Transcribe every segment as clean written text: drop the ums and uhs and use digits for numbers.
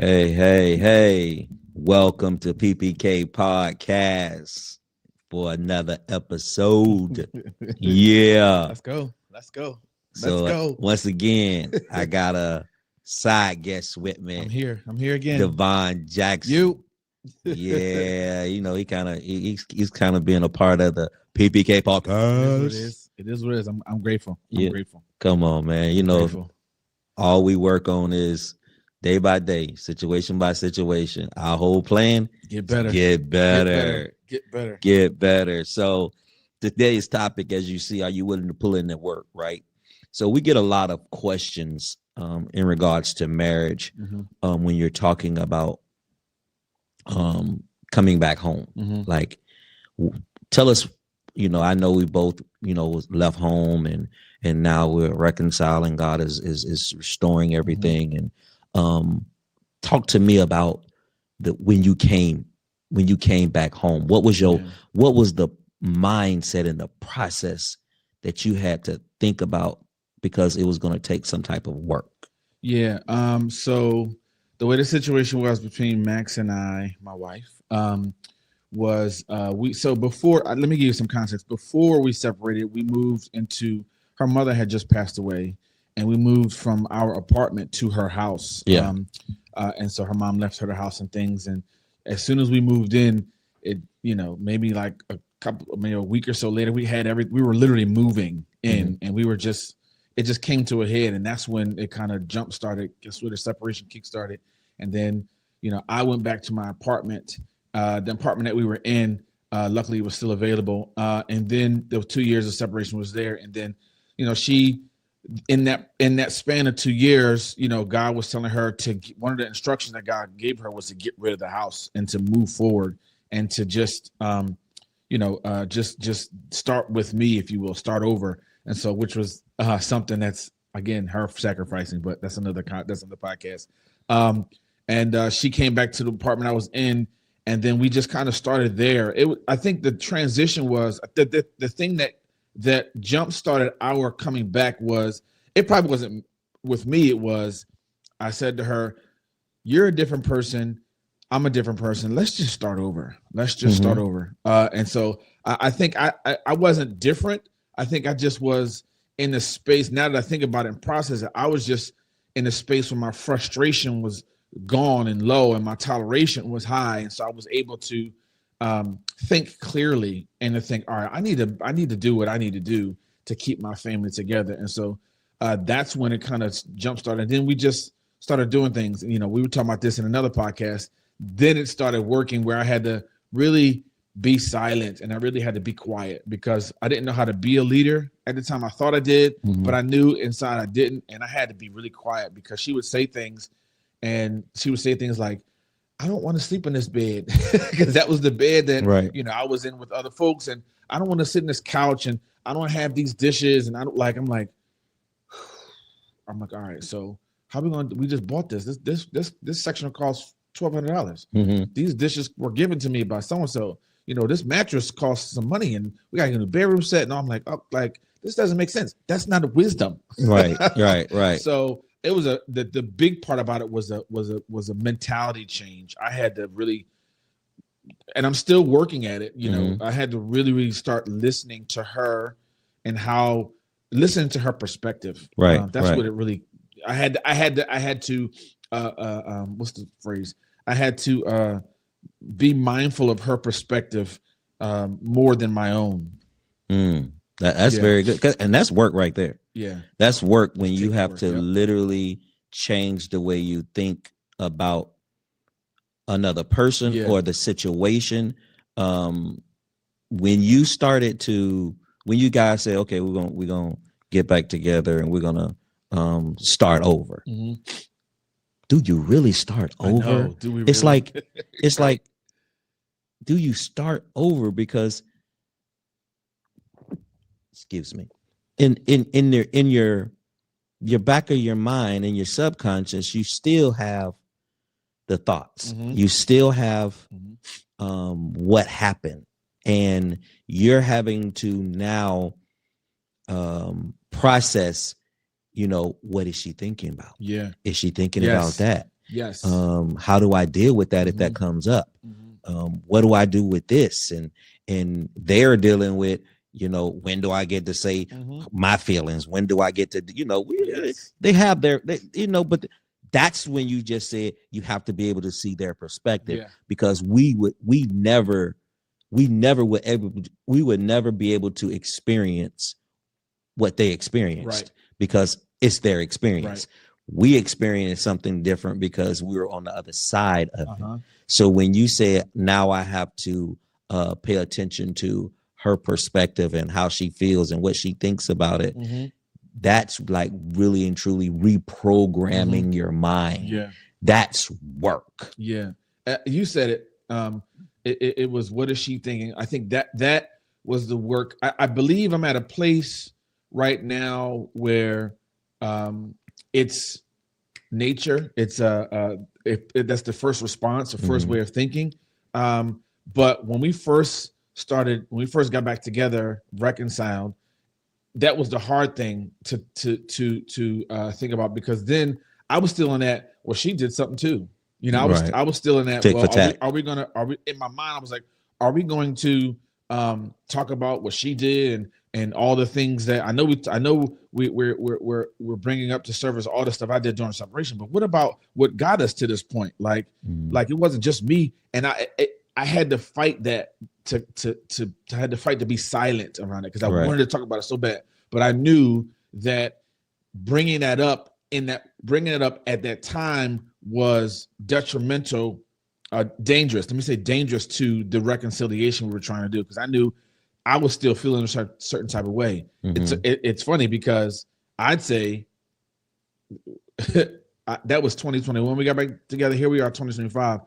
Hey. Welcome to PPK Podcast for another episode. Yeah. Let's go. Once again, I got a side guest with me. I'm here again. Devon Jackson. Yeah, he kind of he's kind of being a part of the PPK Podcast. It is what it is. I'm grateful. I'm grateful. Come on, man. All we work on is day by day, situation by situation. Our whole plan: get better. So today's topic, as you see, are you willing to pull in the work? Right. So we get a lot of questions in regards to marriage when you're talking about coming back home. Like, tell us. I know we both was left home and now we're reconciling. God is restoring everything. And talk to me about when you came back home. What was the mindset and the process that you had to think about, because it was going to take some type of work? So the way the situation was between Max and I, my wife, was before, let me give you some context. Before we separated, we moved into, her mother had just passed away, and we moved from our apartment to her house. And so her mom left her house and things. And as soon as we moved in, it, maybe like a week or so later, we were literally moving in, and it just came to a head. And that's when it kind of jump started. Guess where the separation kick started. And then, I went back to my apartment, the apartment that we were in, luckily it was still available. And then the 2 years of separation was there. And then, she, in that span of 2 years, God was telling her one of the instructions that God gave her was to get rid of the house and to move forward and to just start with me, if you will, start over. And so, which was something that's, again, her sacrificing, but that's another podcast. And she came back to the apartment I was in, and then we just kind of started there. I think the transition was the thing that jump started our coming back was, it probably wasn't with me. It was, I said to her, "You're a different person. I'm a different person. Let's just start over. Start over." And so I think I wasn't different. I think I just was in the space. Now that I think about it and process it, I was just in a space where my frustration was gone and low, and my toleration was high. And so I was able to think clearly and to think, all right, I need to do what I need to do to keep my family together. And so that's when it kind of jump started. And then we just started doing things. We were talking about this in another podcast. Then it started working where I had to really be silent, and I really had to be quiet, because I didn't know how to be a leader at the time. I thought I did, but I knew inside I didn't. And I had to be really quiet, because she would say things, and she would say things like, "I don't want to sleep in this bed," because that was the bed that, I was in with other folks. And "I don't want to sit in this couch, and I don't have these dishes." And I'm like, all right, so how are we going to, we just bought this section costs $1,200. These dishes were given to me by so-and-so. This mattress costs some money, and we got to get a bedroom set. And I'm like, this doesn't make sense. That's not a wisdom. Right. So it was the big part about it was a mentality change. I had to really, and I'm still working at it. I had to really start listening to her and listening to her perspective. That's what it really. I had to. What's the phrase? I had to be mindful of her perspective more than my own. That's very good, and that's work right there. That's work when you have to literally change the way you think about another person or the situation. When you guys say, "Okay, we're gonna get back together and we're gonna start over," do you really start over? Do we really? It's like, do you start over? Because, excuse me, in your back of your mind and your subconscious, you still have the thoughts. You still have what happened, and you're having to now process, what is she thinking about? Yeah. Is she thinking about that? Yes. How do I deal with that if that comes up? What do I do with this? And they're dealing with, when do I get to say my feelings? When do I get to, they have but that's when you just said you have to be able to see their perspective, because we would never be able to experience what they experienced, because it's their experience. We experienced something different because we were on the other side of it. So when you say, now I have to pay attention to her perspective and how she feels and what she thinks about it, that's like really and truly reprogramming your mind. That's work. You said it. It was, what is she thinking? I think that was the work. I believe I'm at a place right now where it's nature. It's that's the first response, the first way of thinking. But when we first got back together, reconciled, that was the hard thing to think about, because then I was still in that, well, she did something too. I was still in that. Are we in my mind, I was like, are we going to talk about what she did and all the things that I know we're bringing up to service, all the stuff I did during separation, but what about what got us to this point? Like it wasn't just me, and I had to fight that to be silent around it, because I wanted to talk about it so bad. But I knew that bringing it up at that time was detrimental, dangerous. Let me say dangerous to the reconciliation we were trying to do, because I knew I was still feeling a certain type of way. It's funny because I'd say that was 2020 when we got back together. Here we are, 2025.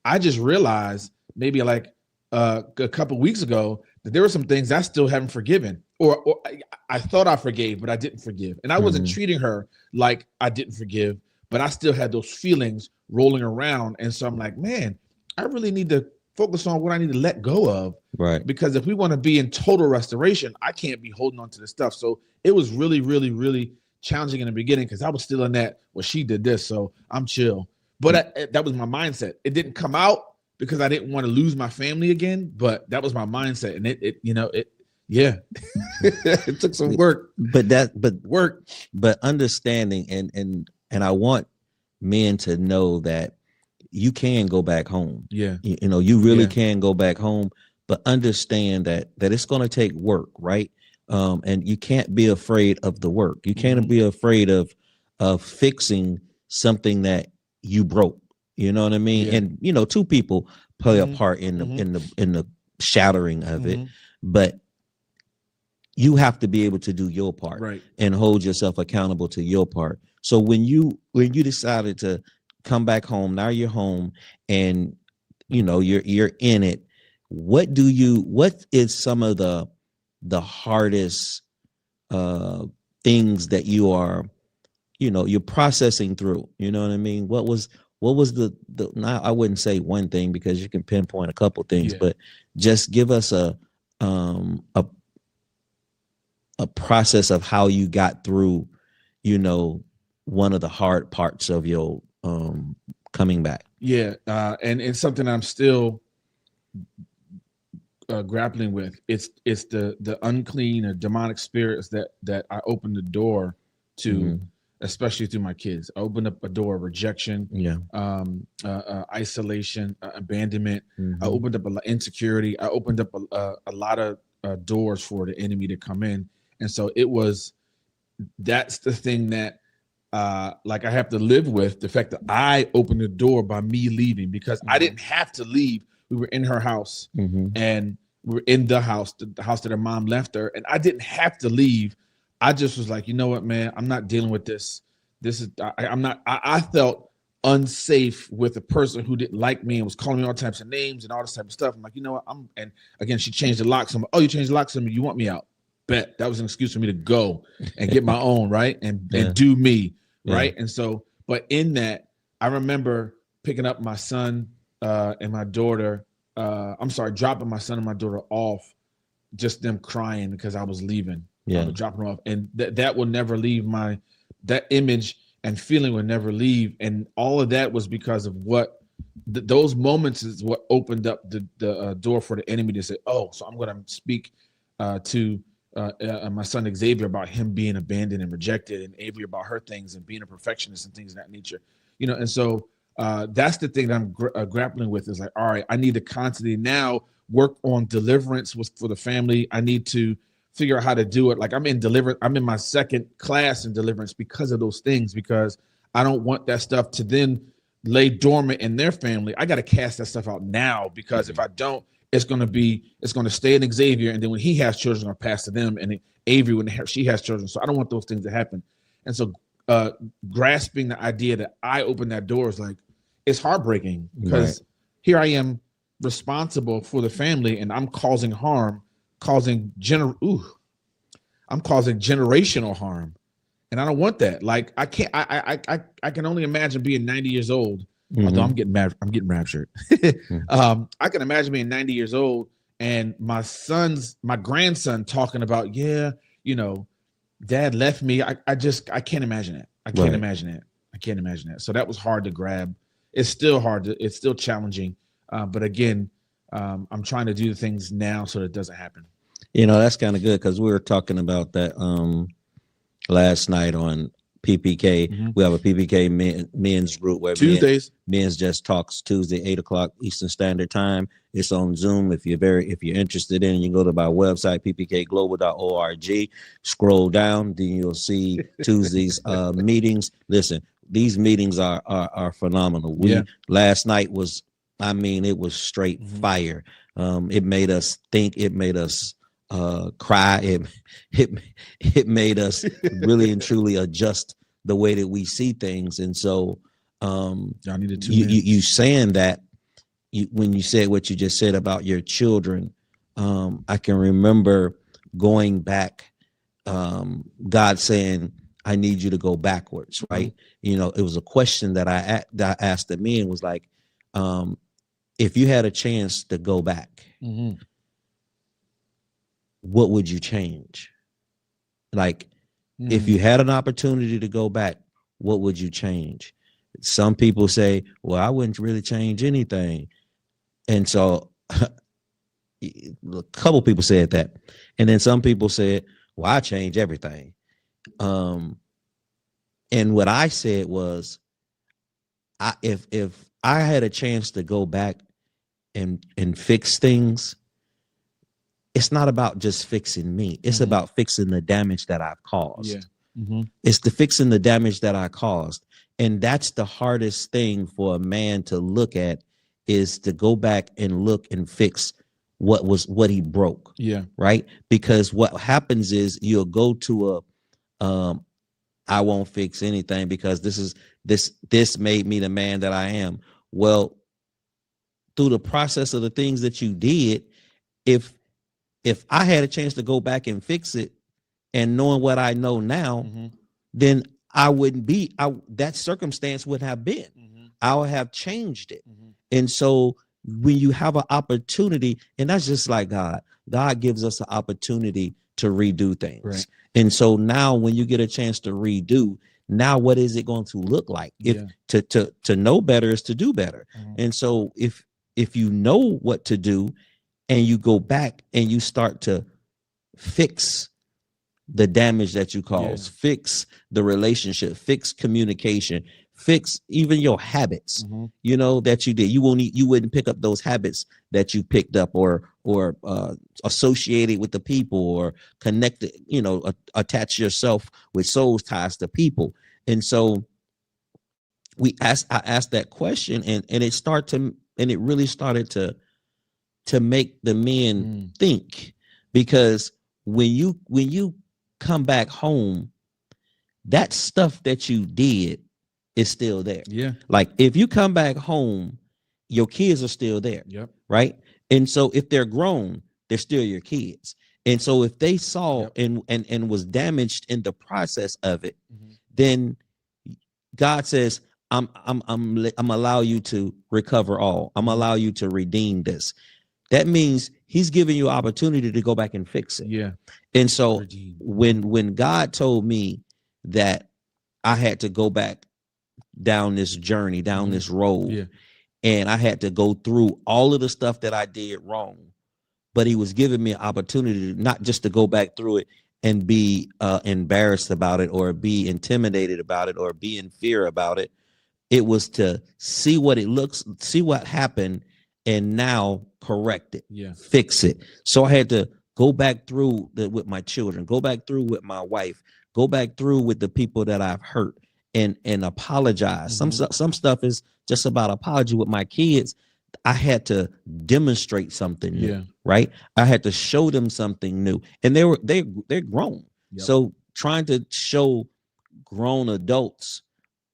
I just realized maybe like a couple weeks ago that there were some things I still haven't forgiven, or I thought I forgave, but I didn't forgive. And I wasn't treating her like I didn't forgive, but I still had those feelings rolling around. And so I'm like, man, I really need to focus on what I need to let go of. Right. Because if we want to be in total restoration, I can't be holding on to this stuff. So it was really, really, really challenging in the beginning, because I was still in that, well, she did this, so I'm chill. But that was my mindset. It didn't come out because I didn't want to lose my family again, but that was my mindset. And it it took some work. But understanding and I want men to know that you can go back home. Yeah. You really can go back home, but understand that it's going to take work, right? And you can't be afraid of the work. You can't be afraid of fixing something that you broke. You know what I mean? Yeah. And two people play a part in the shattering of it, but you have to be able to do your part, right, and hold yourself accountable to your part. So when you decided to come back home, now you're home, and you're in it. What is some of the hardest things that you are, you're processing through? You know what I mean? What was the now, I wouldn't say one thing, because you can pinpoint a couple things, but just give us a process of how you got through, one of the hard parts of your coming back. And it's something I'm still grappling with. It's the unclean or demonic spirits that I opened the door to, especially through my kids. I opened up a door of rejection, isolation, abandonment. I opened up insecurity. I opened up a lot of doors for the enemy to come in. And so that's the thing that I have to live with, the fact that I opened the door by me leaving, because I didn't have to leave. We were in her house, and we were in the house that her mom left her, and I didn't have to leave. I just was like, you know what, man, I'm not dealing with this. I felt unsafe with a person who didn't like me and was calling me all types of names and all this type of stuff. I'm like, you know what, and again, she changed the locks. I'm like, oh, you changed the locks on me, you want me out? Bet. That was an excuse for me to go and get my own, right? And do me, right? And so, but in that, I remember picking up my son and my daughter, dropping my son and my daughter off, just them crying because I was leaving. Dropping them off. And that will never leave that image and feeling would never leave. And all of that was because of what those moments is what opened up the door for the enemy to say, oh, so I'm going to speak to my son Xavier about him being abandoned and rejected, and Avery about her things and being a perfectionist and things of that nature, you know. And so that's the thing that I'm grappling with, is like, all right, I need to constantly now work on deliverance for the family. I need to figure out how to do it. Like, I'm in my second class in deliverance because of those things, because I don't want that stuff to then lay dormant in their family. I got to cast that stuff out now, because if I don't, it's going to stay in Xavier. And then when he has children, I'll pass to them, and Avery, when she has children. So I don't want those things to happen. And so grasping the idea that I opened that door is like, it's heartbreaking, because here I am responsible for the family, and I'm causing harm, causing generational harm. And I don't want that. Like, I can't, I can only imagine being 90 years old. Although I'm getting raptured. I can imagine being 90 years old and my grandson talking about, yeah, you know, dad left me. I can't imagine it. I can't imagine it. So that was hard to grab. It's still it's still challenging. But again, I'm trying to do the things now so that it doesn't happen. You know, that's kind of good, because we were talking about that last night on PPK. We have a PPK men's group where Tuesdays men's just talks Tuesday, 8:00 Eastern Standard Time. It's on Zoom. If you're interested in it, you can go to my website, ppkglobal.org, scroll down, then you'll see Tuesdays meetings. Listen, these meetings are phenomenal. Last night was, I mean, it was straight fire. It made us think, it made us cry, it made us really and truly adjust the way that we see things. And so you saying that, when you said what you just said about your children, I can remember going back, God saying, I need you to go backwards, right? You know, it was a question that I asked the men, was like, if you had a chance to go back, what would you change? Like, if you had an opportunity to go back, what would you change? Some people say, well, I wouldn't really change anything. And so a couple people said that. And then some people said, well, I change everything. And what I said was, if I had a chance to go back and fix things, it's not about just fixing me. It's about fixing the damage that I've caused. It's the fixing the damage that I caused. And that's the hardest thing for a man to look at, is to go back and look and fix what he broke. Right. Because what happens is, you'll go to I won't fix anything because this made me the man that I am. Well, through the process of the things that you did, if I had a chance to go back and fix it, and knowing what I know now, then I wouldn't be, that circumstance would have been, I would have changed it. And so when you have an opportunity, and that's just like God gives us an opportunity to redo things. Right. And so now when you get a chance to redo, now what is it going to look like? If to know better is to do better. And so if you know what to do, and you go back and you start to fix the damage that you caused, fix the relationship, fix communication, fix even your habits, you know, that you did. You wouldn't pick up those habits that you picked up, or associated with the people, or connected, you know, attach yourself with soul ties to people. And so I asked that question, and it really started to make the men think, because when you come back home, that stuff that you did is still there. Like, if you come back home, your kids are still there. Right. And so if they're grown, they're still your kids. And so if they saw and was damaged in the process of it, then God says, I'm allow you to recover all. I'm allow you to redeem this. That means he's giving you opportunity to go back and fix it. And so when God told me that I had to go back down this journey, down this road. Yeah. And I had to go through all of the stuff that I did wrong. But he was giving me an opportunity not just to go back through it and be embarrassed about it or be intimidated about it or be in fear about it. It was to see what it looks, see what happened, and now correct it, fix it. So I had to go back through with my children, go back through with my wife, go back through with the people that I've hurt and apologize. Some stuff is just about apology. With my kids, I had to demonstrate something new, right? I had to show them something new, and they're grown. So trying to show grown adults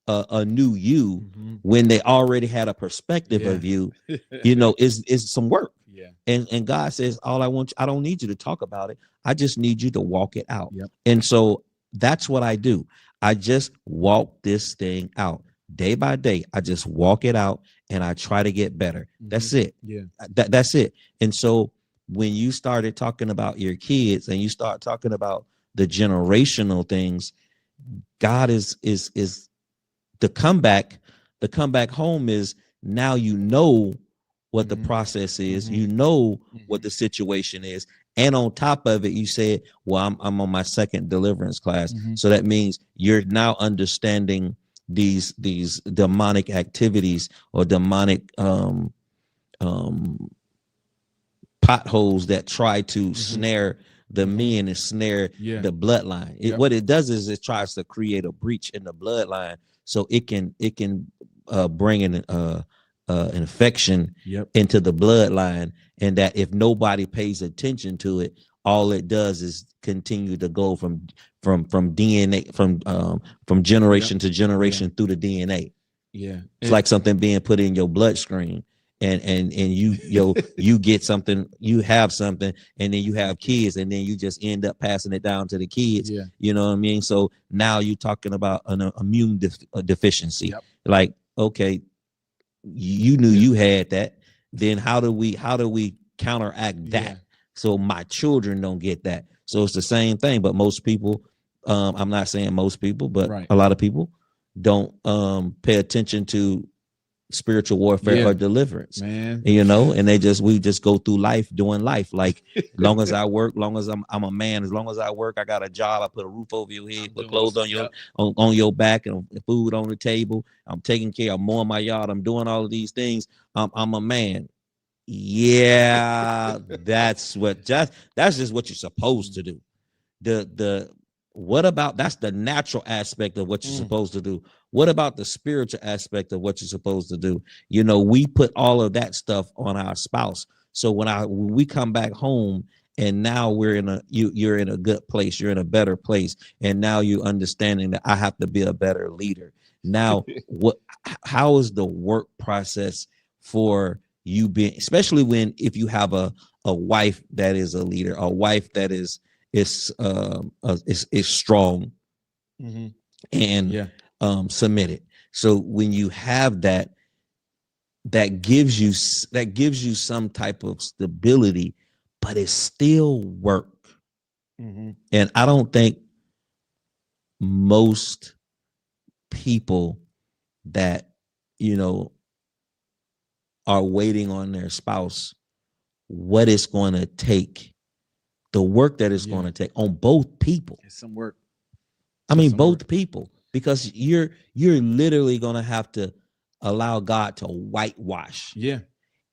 a new you when they already had a perspective of you, is some work. And God says, I don't need you to talk about it. I just need you to walk it out. And so that's what I do. I just walk this thing out day by day. I just walk it out and I try to get better. That's it. That's it. And so when you started talking about your kids and you start talking about the generational things, God is the comeback home is now you know what the process is, you know what the situation is, and on top of it, you said, "Well, I'm on my second deliverance class," so that means you're now understanding these demonic activities or demonic potholes that try to snare the men and snare the bloodline. What it does is it tries to create a breach in the bloodline, so it can bring an infection into the bloodline, and that if nobody pays attention to it, all it does is continue to go from DNA from generation to generation through the DNA. It's like something being put in your bloodstream. And you get something, you have something, and then you have kids, and then you just end up passing it down to the kids. You know what I mean? So now you're talking about an immune deficiency. Like, okay, you knew you had that. Then how do we counteract that so my children don't get that? So it's the same thing, but most people, I'm not saying most people, but a lot of people don't pay attention to spiritual warfare or deliverance, man. And we just go through life doing life. Like, long as I work, long as I'm a man, as long as I work, I got a job, I put a roof over your head, put clothes on your back, and food on the table. I'm taking care, I'm mowing my yard, I'm doing all of these things. I'm a man. That's just what you're supposed to do. What about, that's the natural aspect of what you're supposed to do. What about the spiritual aspect of what you're supposed to do? We put all of that stuff on our spouse. So when we come back home and now you're in a good place, you're in a better place, and now you're understanding that I have to be a better leader. Now, how is the work process for you being, especially if you have a wife that is a leader, a wife that is strong and submitted. So when you have that gives you some type of stability, but it's still work. And I don't think most people that are waiting on their spouse, what it's going to take, the work that it's going to take on both people. It's some work. Both people, because you're literally going to have to allow God to whitewash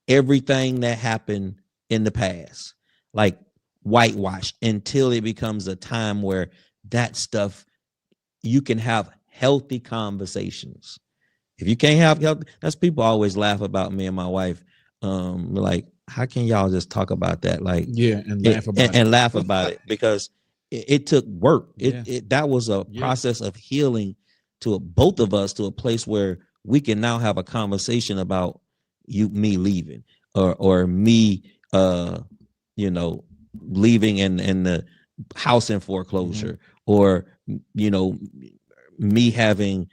everything that happened in the past, like whitewash, until it becomes a time where that stuff, you can have healthy conversations. If you can't have healthy, that's, people always laugh about me and my wife. Like, how can y'all just talk about that? Like, and laugh about it, because it took work. That was a process of healing to both of us, to a place where we can now have a conversation about me leaving, or me, leaving and the house in foreclosure, or, me having,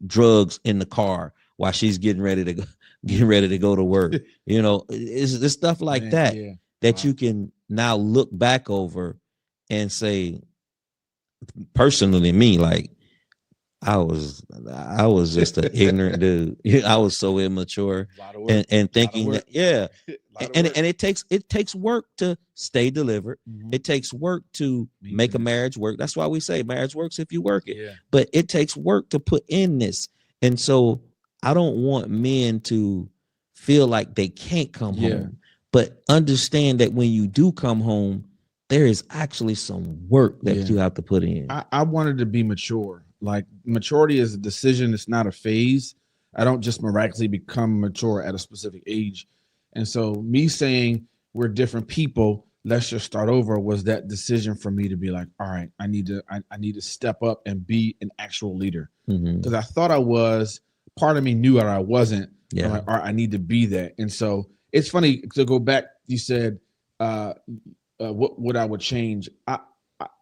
drugs in the car while she's getting ready to go to work. It's stuff like that you can now look back over and say, personally, me, like, I was just an ignorant dude. I was so immature A lot of work. and thinking work. that, yeah. A lot of And work. it takes work to stay delivered. Mhm. It takes work to make a marriage work. That's why we say marriage works if you work it. Yeah. But it takes work to put in this. And so I don't want men to feel like they can't come home, but understand that when you do come home, there is actually some work that you have to put in. I wanted to be mature. Like maturity is a decision. It's not a phase. I don't just miraculously become mature at a specific age. And so me saying we're different people, let's just start over, was that decision for me to be like, all right, I need to step up and be an actual leader. Because I thought I was, part of me knew that I wasn't. Yeah. I'm like, all right, I need to be that. And so it's funny to go back. You said what I would change.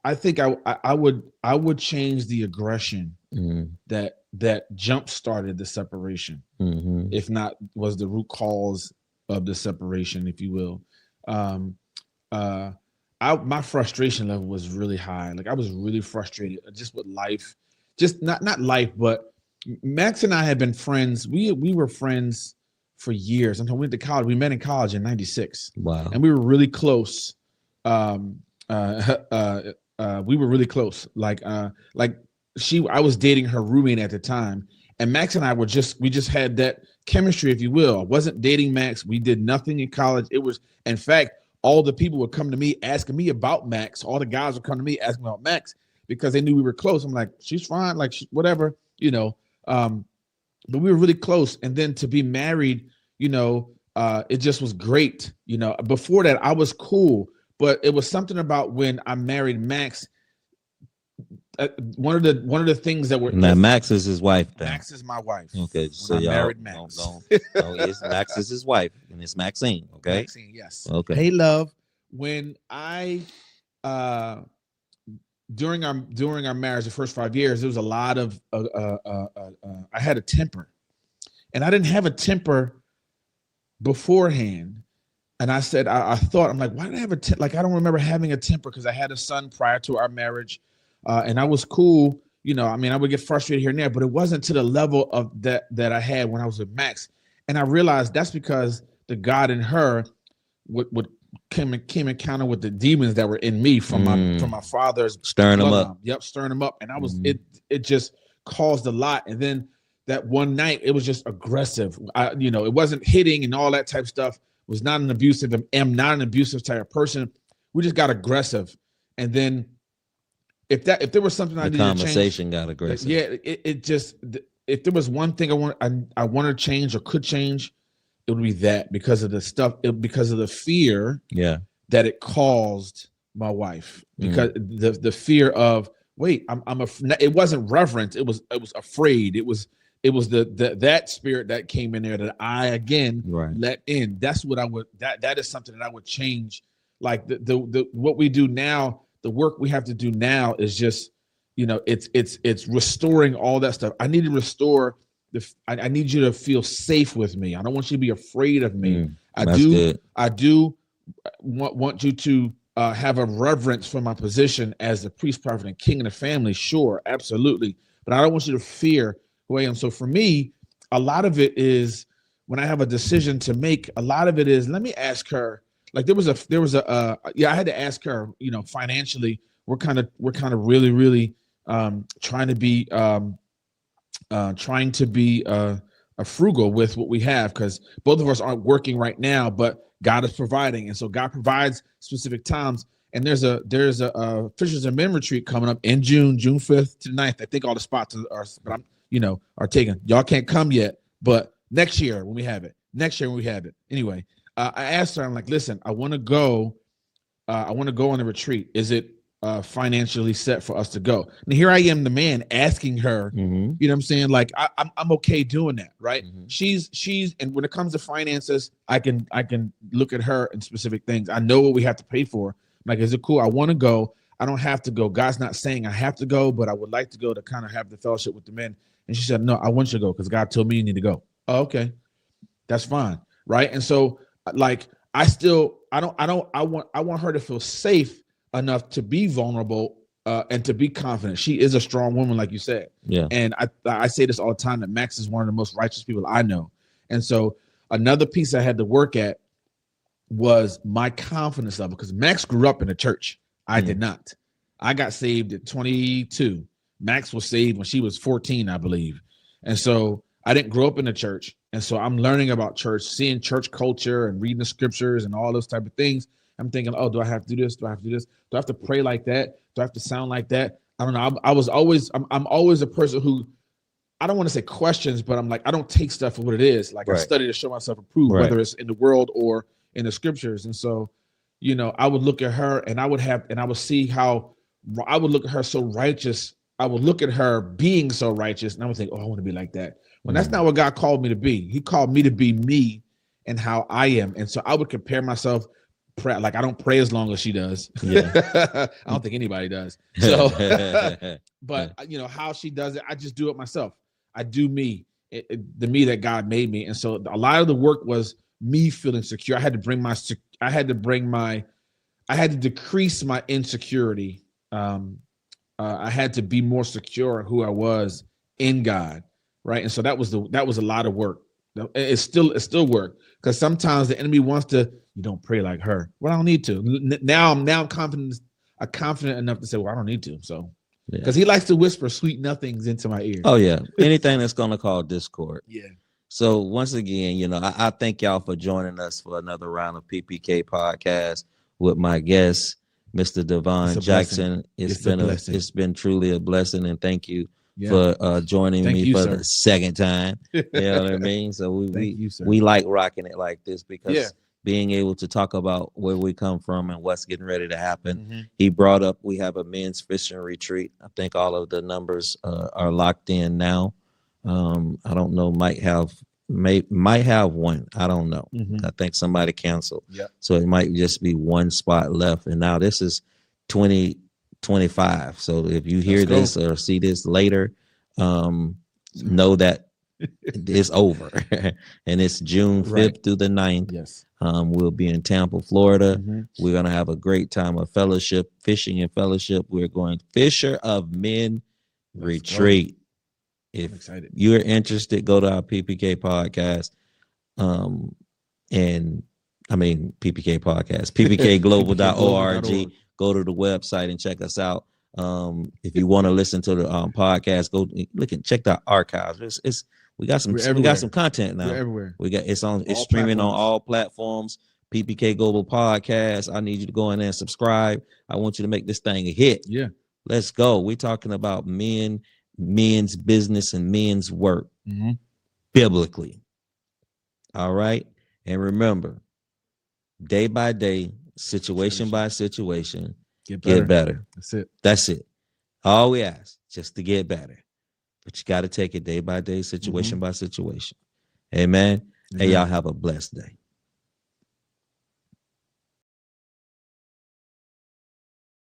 I think I would change the aggression that jump started the separation, if not was the root cause of the separation, if you will. My frustration level was really high. Like I was really frustrated just with life, just not life, but Max and I had been friends. We were friends for years until we went to college. We met in college in '96. Wow. And we were really close. We were really close. I was dating her roommate at the time, and Max and I we just had that chemistry, if you will. I wasn't dating Max. We did nothing in college. It was, in fact, all the people would come to me asking me about Max. All the guys would come to me asking about Max because they knew we were close. I'm like, she's fine, like whatever, you know. But we were really close, and then to be married, you know, it just was great. You know, before that, I was cool. But it was something about when I married Max. One of the things that were now Max is his wife. Then. Max is my wife. Okay, so I married Max. It's Max is his wife, and it's Maxine. Okay, Maxine, yes. Okay. Hey, love. When I during our marriage, the first 5 years, there was a lot of I had a temper, and I didn't have a temper beforehand. And I said, I thought, I'm like, why did I have a temper? Like, I don't remember having a temper because I had a son prior to our marriage. And I was cool. You know, I mean, I would get frustrated here and there, but it wasn't to the level of that I had when I was with Max. And I realized that's because the God in her would came encounter with the demons that were in me from my father's stirring them up. Yep, stirring them up. And I was it just caused a lot. And then that one night, it was just aggressive. It wasn't hitting and all that type of stuff. Was not an abusive. Am not an abusive type of person. We just got aggressive, and then if there was something I needed to change, the conversation got aggressive. Yeah, it just, if there was one thing I want to change or could change, it would be that, because of the stuff, because of the fear that it caused my wife, because the fear of, wait, it wasn't reverence, it was afraid, it was that spirit that came in there that I again let in. That's what I would, that is something that I would change. Like the what we do now, the work we have to do now is just, it's restoring all that stuff. I need to restore I need you to feel safe with me. I don't want you to be afraid of me. I do want you to have a reverence for my position as the priest, prophet, and king of the family. Sure, absolutely. But I don't want you to fear who I am. So for me, a lot of it is, when I have a decision to make, a lot of it is, let me ask her. Like I had to ask her, financially, we're kind of really, really trying to be frugal with what we have, because both of us aren't working right now, but God is providing. And so God provides specific times. And there's a Fishers and Men retreat coming up in June 5th to 9th. I think all the spots are taken. Y'all can't come yet, but next year when we have it. Anyway, I asked her, I'm like, listen, I want to go on the retreat. Is it financially set for us to go? And here I am, the man, asking her, you know what I'm saying? Like, I'm okay doing that, right? She's, and when it comes to finances, I can look at her and specific things. I know what we have to pay for. I'm like, is it cool? I want to go. I don't have to go. God's not saying I have to go, but I would like to go to kind of have the fellowship with the men. And she said, no, I want you to go because God told me you need to go. Oh, okay, that's fine, right? And so, like, I want her to feel safe enough to be vulnerable and to be confident. She is a strong woman, like you said. Yeah. And I say this all the time, that Max is one of the most righteous people I know. And so another piece I had to work at was my confidence level, because Max grew up in the church. I did not. I got saved at 22. Max was saved when she was 14, I believe. And so I didn't grow up in the church. And so I'm learning about church, seeing church culture and reading the scriptures and all those type of things. I'm thinking, oh, do I have to do this? Do I have to do this? Do I have to pray like that? Do I have to sound like that? I don't know. I'm always a person who, I don't want to say questions, but I'm like, I don't take stuff for what it is. Like, I study to show myself approved, whether it's in the world or in the scriptures. And so, you know, I would look at her and I would see how I would look at her so righteous. I would look at her being so righteous and I would think, oh, I want to be like that. When that's not what God called me to be. He called me to be me and how I am. And so I would compare myself. Like, I don't pray as long as she does. Yeah. I don't think anybody does. So, but you know how she does it. I just do it myself. I do me, the me that God made me. And so a lot of the work was me feeling secure. I had to decrease my insecurity. I had to be more secure in who I was in God. Right. And so that was a lot of work. It's still work, because sometimes the enemy wants to, you don't pray like her. Well, I don't need to. Now I'm confident enough to say, well, I don't need to. So, because he likes to whisper sweet nothings into my ear. Oh yeah. Anything that's going to cause discord. Yeah. So once again, you know, I thank y'all for joining us for another round of PPK podcast with my guest, Mr. Devon Jackson. It's been truly a blessing, and thank you for joining me for the second time. You know what I mean? So we like rocking it like this, because being able to talk about where we come from and what's getting ready to happen. He brought up, we have a men's fishing retreat. I think all of the numbers are locked in now. I don't know, might have one. I don't know. I think somebody canceled. So it might just be one spot left. And now this is 2025. So if you hear this or see this later, know that it's over. And it's June 5th through the 9th. Yes. We'll be in Tampa, Florida. We're going to have a great time of fellowship, fishing and fellowship. We're going Fisher of Men Retreat. If you're interested, go to our PPK podcast. And I mean, PPK podcast, ppkglobal.org. Go to the website and check us out. If you want to listen to the podcast, go look and check the archives. We got some content now. We're everywhere. It's streaming on all platforms. PPK Global Podcast. I need you to go in there and subscribe. I want you to make this thing a hit. Yeah. Let's go. We're talking about men's business and men's work biblically. All right. And remember, day by day, situation by situation, get better. That's it. All we ask, just to get better. But you got to take it day by day, situation by situation. Amen. Hey, y'all have a blessed day.